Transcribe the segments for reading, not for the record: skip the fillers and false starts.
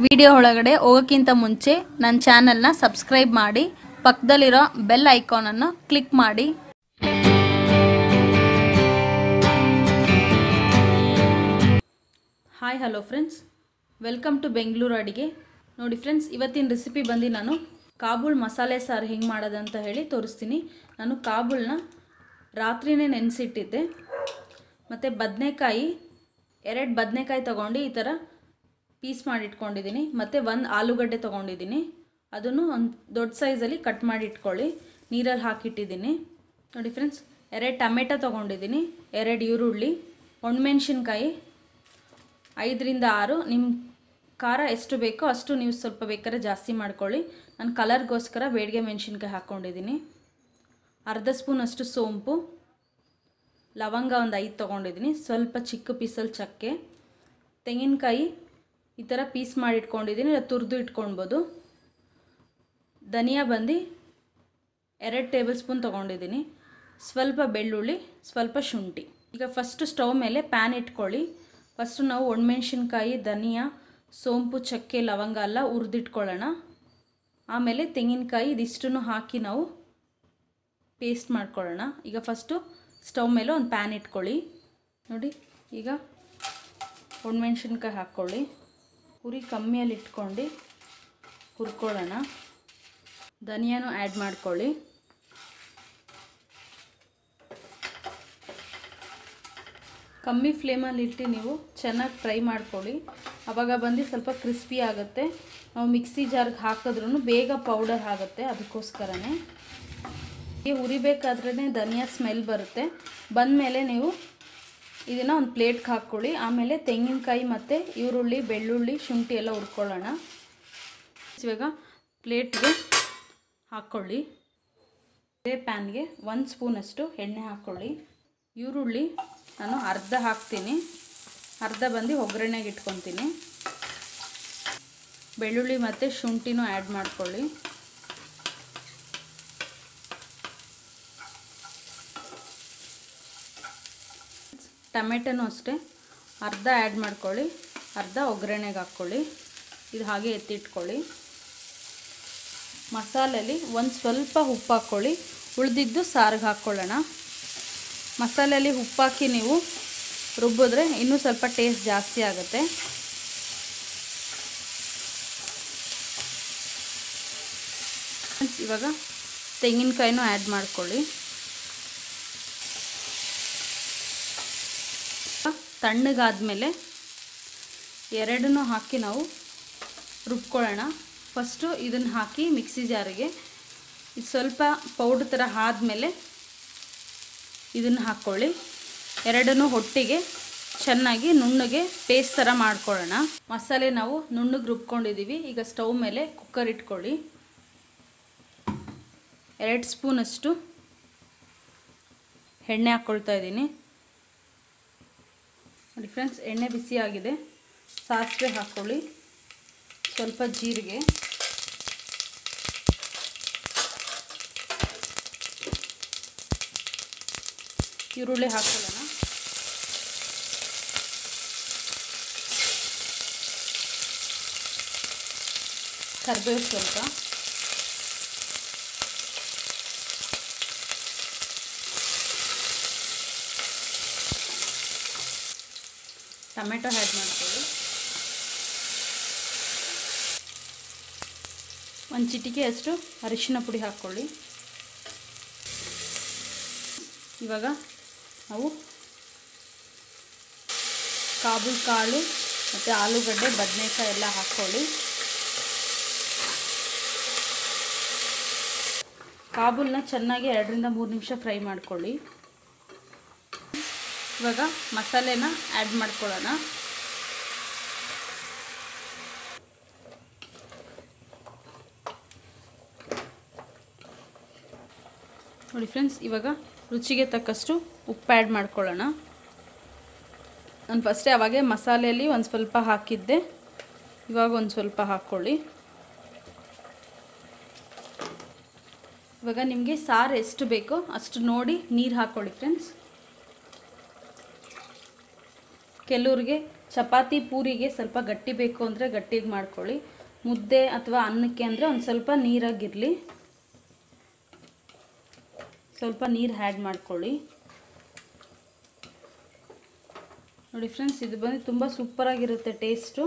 Video ಒಳಗಡೆ ಹೋಗೋಕ್ಕಿಂತ ಮುಂಚೆ ನನ್ನ ಚಾನೆಲ್ನ ಸಬ್ಸ್ಕ್ರೈಬ್ ಮಾಡಿ ಪಕ್ಕದಲ್ಲಿರೋ ಬೆಲ್ ಐಕಾನನ್ನು ಕ್ಲಿಕ್ ಮಾಡಿ. Hi hello friends, welcome to Bengaluru Adige. ನೋಡಿ ಫ್ರೆಂಡ್ಸ್, ಇವತ್ತಿನ ರೆಸಿಪಿ ಬಂದು ನಾನು ಕಾಬೂಲ್ ಮಸಾಲೆ ಸಾರು ಹೆಂಗೆ ಮಾಡೋದಂತ ಹೇಳಿ ತೋರಿಸ್ತೀನಿ. ನಾನು ಕಾಬೂಲ್ನ ರಾತ್ರಿನೇ ನೆನೆಸಿಟ್ಟಿದ್ದೆ. ಮತ್ತು ಬದನೆಕಾಯಿ, 2 ಬದನೆಕಾಯಿ ತೊಗೊಂಡು ಈ ಥರ ಪೀಸ್ ಮಾಡಿ ಇಟ್ಕೊಂಡಿದ್ದೀನಿ. ಮತ್ತು 1 ಆಲೂಗಡ್ಡೆ ತೊಗೊಂಡಿದ್ದೀನಿ, ಅದನ್ನು ಒಂದು ದೊಡ್ಡ ಸೈಜಲ್ಲಿ ಕಟ್ ಮಾಡಿ ಇಟ್ಕೊಳ್ಳಿ. ನೀರಲ್ಲಿ ಹಾಕಿಟ್ಟಿದ್ದೀನಿ. ನೋಡಿ ಫ್ರೆಂಡ್ಸ್, 2 ಟೊಮೆಟೊ ತೊಗೊಂಡಿದ್ದೀನಿ, 2 ಈರುಳ್ಳಿ, ಒಣಮೆಣ್ಸಿನ್ಕಾಯಿ 5ರಿಂದ 6. ನಿಮ್ಮ ಖಾರ ಎಷ್ಟು ಬೇಕೋ ಅಷ್ಟು ನೀವು ಸ್ವಲ್ಪ ಬೇಕಾದ್ರೆ ಜಾಸ್ತಿ ಮಾಡ್ಕೊಳ್ಳಿ. ನಾನು ಕಲರ್ಗೋಸ್ಕರ ಬೇಡಿಗೆ ಮೆಣಸಿನ್ಕಾಯಿ ಹಾಕ್ಕೊಂಡಿದ್ದೀನಿ. ಅರ್ಧ ಸ್ಪೂನ್ ಅಷ್ಟು ಸೋಂಪು, ಲವಂಗ ಒಂದು 5 ತೊಗೊಂಡಿದ್ದೀನಿ, ಸ್ವಲ್ಪ ಚಿಕ್ಕ ಪೀಸಲ್ಲಿ ಚಕ್ಕೆ, ತೆಂಗಿನಕಾಯಿ ಈ ಥರ ಪೀಸ್ ಮಾಡಿ ಇಟ್ಕೊಂಡಿದ್ದೀನಿ, ತುರಿದು ಇಟ್ಕೊಳ್ಬೋದು. ಧನಿಯಾ ಬಂದು 2 ಟೇಬಲ್ ಸ್ಪೂನ್ ತೊಗೊಂಡಿದ್ದೀನಿ, ಸ್ವಲ್ಪ ಬೆಳ್ಳುಳ್ಳಿ, ಸ್ವಲ್ಪ ಶುಂಠಿ. ಈಗ ಫಸ್ಟು ಸ್ಟವ್ ಮೇಲೆ ಪ್ಯಾನ್ ಇಟ್ಕೊಳ್ಳಿ. ಫಸ್ಟು ನಾವು ಒಣಮೆಣ್ಸಿನ್ಕಾಯಿ, ಧನಿಯಾ, ಸೋಂಪು, ಚಕ್ಕೆ, ಲವಂಗ ಎಲ್ಲ ಹುರಿದಿಟ್ಕೊಳ್ಳೋಣ. ಆಮೇಲೆ ತೆಂಗಿನಕಾಯಿ ಇದಿಷ್ಟನ್ನು ಹಾಕಿ ನಾವು ಪೇಸ್ಟ್ ಮಾಡ್ಕೊಳ್ಳೋಣ. ಈಗ ಫಸ್ಟು ಸ್ಟವ್ ಮೇಲೆ ಒಂದು ಪ್ಯಾನ್ ಇಟ್ಕೊಳ್ಳಿ. ನೋಡಿ, ಈಗ ಒಣಮೆಣ್ಸಿನ್ಕಾಯಿ ಹಾಕ್ಕೊಳ್ಳಿ. ಉರಿ ಕಮ್ಮಿಯಲ್ಲಿ ಇಟ್ಕೊಂಡು ಹುರ್ಕೊಳ್ಳೋಣ. ಧನಿಯಾನು ಆ್ಯಡ್ ಮಾಡ್ಕೊಳ್ಳಿ. ಕಮ್ಮಿ ಫ್ಲೇಮಲ್ಲಿ ಇಟ್ಟು ನೀವು ಚೆನ್ನಾಗಿ ಫ್ರೈ ಮಾಡ್ಕೊಳ್ಳಿ. ಆವಾಗ ಬಂದು ಸ್ವಲ್ಪ ಕ್ರಿಸ್ಪಿ ಆಗುತ್ತೆ. ನಾವು ಮಿಕ್ಸಿ ಜಾರ್ಗೆ ಹಾಕಿದ್ರೂ ಬೇಗ ಪೌಡರ್ ಆಗುತ್ತೆ, ಅದಕ್ಕೋಸ್ಕರನೇ. ಹುರಿಬೇಕಾದ್ರೇ ಧನಿಯಾ ಸ್ಮೆಲ್ ಬರುತ್ತೆ. ಬಂದಮೇಲೆ ನೀವು ಇದನ್ನು ಒಂದು ಪ್ಲೇಟ್ಗೆ ಹಾಕ್ಕೊಳ್ಳಿ. ಆಮೇಲೆ ತೆಂಗಿನಕಾಯಿ ಮತ್ತು ಈರುಳ್ಳಿ, ಬೆಳ್ಳುಳ್ಳಿ, ಶುಂಠಿ ಎಲ್ಲ ಹುರ್ಕೊಳ್ಳೋಣ. ಇವಾಗ ಪ್ಲೇಟ್ಗೆ ಹಾಕ್ಕೊಳ್ಳಿ. ಅದೇ ಪ್ಯಾನ್ಗೆ 1 ಸ್ಪೂನಷ್ಟು ಎಣ್ಣೆ ಹಾಕ್ಕೊಳ್ಳಿ. ಈರುಳ್ಳಿ ನಾನು ಅರ್ಧ ಹಾಕ್ತೀನಿ, ಅರ್ಧ ಬಂದು ಒಗ್ಗರಣೆಗೆ ಇಟ್ಕೊತೀನಿ. ಬೆಳ್ಳುಳ್ಳಿ ಮತ್ತು ಶುಂಠಿನೂ ಆ್ಯಡ್ ಮಾಡ್ಕೊಳ್ಳಿ. ಟೊಮೆಟೊನೂ ಅಷ್ಟೇ ಅರ್ಧ ಆ್ಯಡ್ ಮಾಡ್ಕೊಳ್ಳಿ, ಅರ್ಧ ಒಗ್ಗರಣೆಗೆ ಹಾಕ್ಕೊಳ್ಳಿ. ಇದು ಹಾಗೆ ಎತ್ತಿಟ್ಕೊಳ್ಳಿ. ಮಸಾಲೆಯಲ್ಲಿ ಒಂದು ಸ್ವಲ್ಪ ಉಪ್ಪು ಹಾಕ್ಕೊಳ್ಳಿ, ಉಳಿದಿದ್ದು ಸಾರಿಗೆ ಹಾಕ್ಕೊಳ್ಳೋಣ. ಮಸಾಲೆಯಲ್ಲಿ ಉಪ್ಪಾಕಿ ನೀವು ರುಬ್ಬಿದ್ರೆ ಇನ್ನೂ ಸ್ವಲ್ಪ ಟೇಸ್ಟ್ ಜಾಸ್ತಿ ಆಗುತ್ತೆ. ಇವಾಗ ತೆಂಗಿನಕಾಯಿನೂ ಆ್ಯಡ್ ಮಾಡ್ಕೊಳ್ಳಿ. ತಣ್ಣಗಾದ್ಮೇಲೆ 2 ಹಾಕಿ ನಾವು ರುಬ್ಕೊಳ್ಳೋಣ. ಫಸ್ಟು ಇದನ್ನು ಹಾಕಿ ಮಿಕ್ಸಿ ಜಾರಿಗೆ ಇದು ಸ್ವಲ್ಪ ಪೌಡ್ರ್ ಥರ ಆದಮೇಲೆ ಇದನ್ನು ಹಾಕ್ಕೊಳ್ಳಿ. 2 ಒಟ್ಟಿಗೆ ಚೆನ್ನಾಗಿ ನುಣ್ಣಗೆ ಪೇಸ್ಟ್ ಥರ ಮಾಡ್ಕೊಳ್ಳೋಣ. ಮಸಾಲೆ ನಾವು ನುಣ್ಣಗೆ ರುಬ್ಕೊಂಡಿದ್ದೀವಿ. ಈಗ ಸ್ಟವ್ ಮೇಲೆ ಕುಕ್ಕರ್ ಇಟ್ಕೊಳ್ಳಿ. 2 ಸ್ಪೂನಷ್ಟು ಎಣ್ಣೆ ಹಾಕ್ಕೊಳ್ತಾ ಇದ್ದೀನಿ. ನೋಡಿ ಫ್ರೆಂಡ್ಸ್, ಎಣ್ಣೆ ಬಿಸಿ ಆಗಿದೆ. ಸಾಸಿವೆ ಹಾಕ್ಕೊಳ್ಳಿ, ಸ್ವಲ್ಪ ಜೀರಿಗೆ, ಈರುಳ್ಳಿ ಹಾಕ್ಕೊಳ್ಳೋಣ. ಕರಿಬೇವು ಸ್ವಲ್ಪ, ಟೊಮೆಟೊ ಆ್ಯಡ್ ಮಾಡ್ಕೊಳ್ಳಿ. 1 ಚಿಟಿಕೆ ಅಷ್ಟು ಅರಿಶಿನ ಪುಡಿ ಹಾಕ್ಕೊಳ್ಳಿ. ಇವಾಗ ನಾವು ಕಾಬೂಲ್ ಕಾಳು ಮತ್ತು ಆಲೂಗಡ್ಡೆ, ಬದನೆಕಾಯಿ ಎಲ್ಲ ಹಾಕ್ಕೊಳ್ಳಿ. ಕಾಬೂಲ್ನ ಚೆನ್ನಾಗಿ 2ರಿಂದ 3 ನಿಮಿಷ ಫ್ರೈ ಮಾಡ್ಕೊಳ್ಳಿ. ಇವಾಗ ಮಸಾಲೆನ ಆ್ಯಡ್ ಮಾಡ್ಕೊಳ್ಳೋಣ. ನೋಡಿ ಫ್ರೆಂಡ್ಸ್, ಇವಾಗ ರುಚಿಗೆ ತಕ್ಕಷ್ಟು ಉಪ್ಪು ಆ್ಯಡ್ ಮಾಡ್ಕೊಳ್ಳೋಣ. ನಾನು ಫಸ್ಟೇ ಅವಾಗೆ ಮಸಾಲೆಯಲ್ಲಿ ಒಂದು ಸ್ವಲ್ಪ ಹಾಕಿದ್ದೆ, ಇವಾಗ ಒಂದು ಸ್ವಲ್ಪ ಹಾಕ್ಕೊಳ್ಳಿ. ಇವಾಗ ನಿಮಗೆ ಸಾರು ಎಷ್ಟು ಬೇಕೋ ಅಷ್ಟು ನೋಡಿ ನೀರು ಹಾಕ್ಕೊಳ್ಳಿ ಫ್ರೆಂಡ್ಸ್. ಕೆಲವ್ರಿಗೆ ಚಪಾತಿ ಪೂರಿಗೆ ಸ್ವಲ್ಪ ಗಟ್ಟಿ ಬೇಕು ಅಂದರೆ ಗಟ್ಟಿಗೆ ಮಾಡ್ಕೊಳ್ಳಿ. ಮುದ್ದೆ ಅಥವಾ ಅನ್ನಕ್ಕೆ ಅಂದರೆ ಒಂದು ಸ್ವಲ್ಪ ನೀರಾಗಿರಲಿ. ಸ್ವಲ್ಪ ನೀರು ಆ್ಯಡ್ ಮಾಡ್ಕೊಳ್ಳಿ. ನೋಡಿ ಫ್ರೆಂಡ್ಸ್, ಇದು ಬಂದು ತುಂಬ ಸೂಪರಾಗಿರುತ್ತೆ ಟೇಸ್ಟು.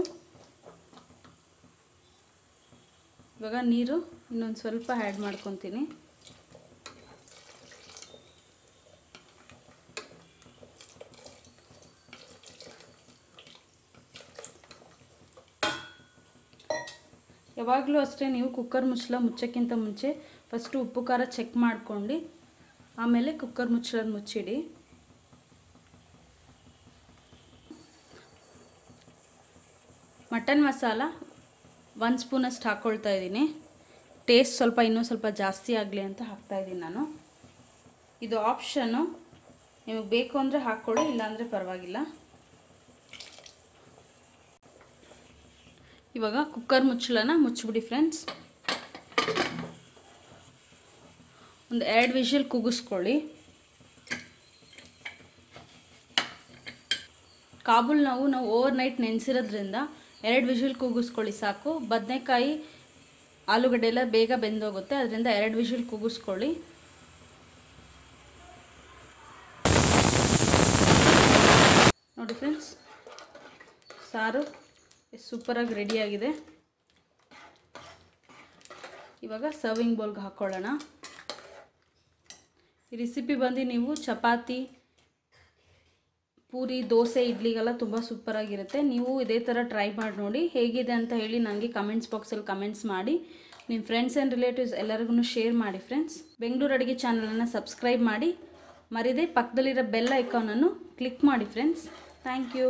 ಇವಾಗ ನೀರು ಇನ್ನೊಂದು ಸ್ವಲ್ಪ ಆ್ಯಡ್ ಮಾಡ್ಕೊತೀನಿ. ಯಾವಾಗಲೂ ಅಷ್ಟೇ ನೀವು ಕುಕ್ಕರ್ ಮುಚ್ಚೋಕ್ಕಿಂತ ಮುಂಚೆ ಫಸ್ಟು ಉಪ್ಪು ಖಾರ ಚೆಕ್ ಮಾಡ್ಕೊಂಡು ಆಮೇಲೆ ಕುಕ್ಕರ್ ಮುಚ್ಚಿಡಿ. ಮಟನ್ ಮಸಾಲ 1 ಸ್ಪೂನಷ್ಟು ಹಾಕ್ಕೊಳ್ತಾ ಇದ್ದೀನಿ. ಟೇಸ್ಟ್ ಇನ್ನೂ ಸ್ವಲ್ಪ ಜಾಸ್ತಿ ಆಗಲಿ ಅಂತ ಹಾಕ್ತಾಯಿದ್ದೀನಿ ನಾನು. ಇದು ಆಪ್ಷನ್ನು, ನಿಮಗೆ ಬೇಕು ಅಂದರೆ ಹಾಕ್ಕೊಳ್ಳಿ, ಇಲ್ಲಾಂದರೆ ಪರವಾಗಿಲ್ಲ. ಇವಾಗ ಕುಕ್ಕರ್ ಮುಚ್ಚಿಬಿಡಿ ಫ್ರೆಂಡ್ಸ್. ಒಂದು 2 ವಿಷಲ್ ಕೂಗಿಸ್ಕೊಳ್ಳಿ. ಕಾಬೂಲ್ ನಾವು ಓವರ್ ನೈಟ್ ನೆನೆಸಿರೋದ್ರಿಂದ 2 ವಿಷಲ್ ಕೂಗಿಸ್ಕೊಳ್ಳಿ ಸಾಕು. ಬದನೆಕಾಯಿ ಆಲೂಗಡ್ಡೆ ಎಲ್ಲ ಬೇಗ ಬೆಂದೋಗುತ್ತೆ, ಅದರಿಂದ 2 ವಿಷಲ್ ಕೂಗಿಸ್ಕೊಳ್ಳಿ. ನೋಡಿ ಫ್ರೆಂಡ್ಸ್, ಸಾರು ಎಷ್ಟು ಸೂಪರಾಗಿ ರೆಡಿಯಾಗಿದೆ. ಇವಾಗ ಸರ್ವಿಂಗ್ ಬೌಲ್ಗೆ ಹಾಕ್ಕೊಳ್ಳೋಣ. ಈ ರೆಸಿಪಿ ಬಂದು ನೀವು ಚಪಾತಿ, ಪೂರಿ, ದೋಸೆ, ಇಡ್ಲಿಗೆಲ್ಲ ತುಂಬ ಸೂಪರಾಗಿರುತ್ತೆ. ನೀವು ಇದೇ ಥರ ಟ್ರೈ ಮಾಡಿ ನೋಡಿ, ಹೇಗಿದೆ ಅಂತ ಹೇಳಿ ನನಗೆ ಕಮೆಂಟ್ಸ್ ಬಾಕ್ಸಲ್ಲಿ ಕಮೆಂಟ್ಸ್ ಮಾಡಿ. ನಿಮ್ಮ ಫ್ರೆಂಡ್ಸ್ ಆ್ಯಂಡ್ ರಿಲೇಟಿವ್ಸ್ ಎಲ್ಲರಿಗೂ ಶೇರ್ ಮಾಡಿ ಫ್ರೆಂಡ್ಸ್. ಬೆಂಗಳೂರು ಅಡುಗೆ ಚಾನಲನ್ನು ಸಬ್ಸ್ಕ್ರೈಬ್ ಮಾಡಿ, ಮರಿದೇ ಪಕ್ಕದಲ್ಲಿರೋ ಬೆಲ್ ಐಕಾನನ್ನು ಕ್ಲಿಕ್ ಮಾಡಿ ಫ್ರೆಂಡ್ಸ್. Thank you.